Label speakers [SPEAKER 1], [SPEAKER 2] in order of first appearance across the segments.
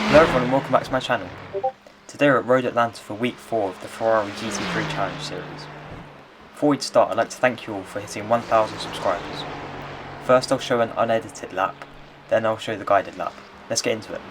[SPEAKER 1] Hello everyone and welcome back to my channel. Today we're at Road Atlanta for week 4 of the Ferrari GT3 Challenge series. Before we start, I'd like to thank you all for hitting 1000 subscribers. First I'll show an unedited lap, then I'll show the guided lap. Let's get into it.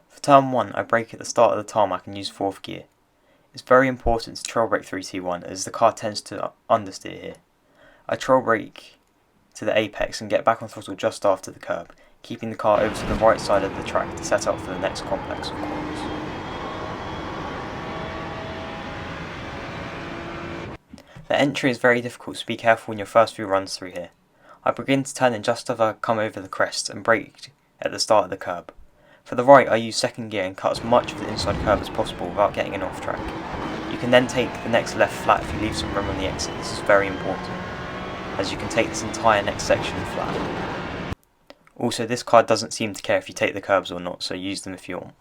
[SPEAKER 1] For turn 1, I brake at the start of the tarmac and use 4th gear. It's very important to trail brake through T1 as the car tends to understeer here. I trail brake to the apex and get back on throttle just after the curb, keeping the car over to the right side of the track to set up for the next complex of corners. The entry is very difficult, so be careful in your first few runs through here. I begin to turn in just as I come over the crest and brake at the start of the curb. For the right, I use 2nd gear and cut as much of the inside curb as possible without getting in off track. You can then take the next left flat if you leave some room on the exit. This is very important, as you can take this entire next section flat. Also, this car doesn't seem to care if you take the curbs or not, so use them if you want.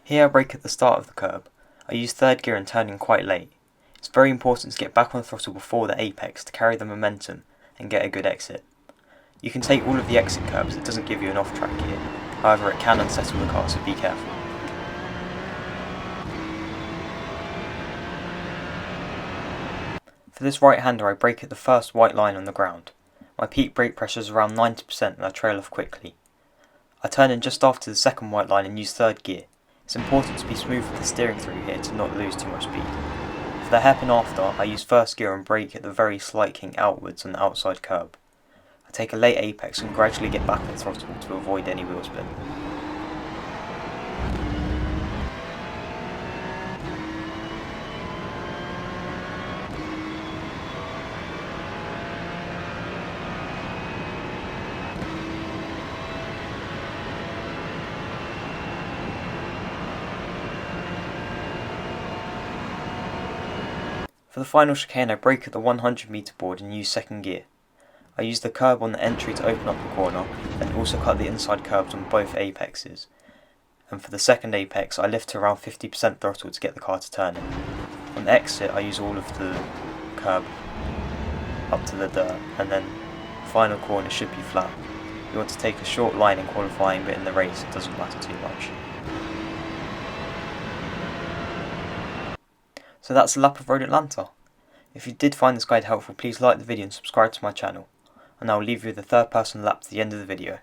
[SPEAKER 1] Here I brake at the start of the curb. I use 3rd gear and turn in quite late. It's very important to get back on the throttle before the apex to carry the momentum and get a good exit. You can take all of the exit curbs, it doesn't give you an off-track gear, however it can unsettle the car, so be careful. For this right-hander I brake at the first white line on the ground. My peak brake pressure is around 90% and I trail off quickly. I turn in just after the 2nd white line and use 3rd gear. It's important to be smooth with the steering through here to not lose too much speed. For the hairpin after, I use 1st gear and brake at the very slight kink outwards on the outside curb. I take a late apex and gradually get back on the throttle to avoid any wheel spin. For the final chicane I brake at the 100 meter board and use 2nd gear. I use the curb on the entry to open up the corner, and also cut the inside curbs on both apexes. And for the 2nd apex, I lift to around 50% throttle to get the car to turn in. On the exit, I use all of the curb up to the dirt, and then the final corner should be flat. You want to take a short line in qualifying, but in the race it doesn't matter too much. So that's the lap of Road Atlanta. If you did find this guide helpful, please like the video and subscribe to my channel. And I will leave you with the 3rd person lap to the end of the video.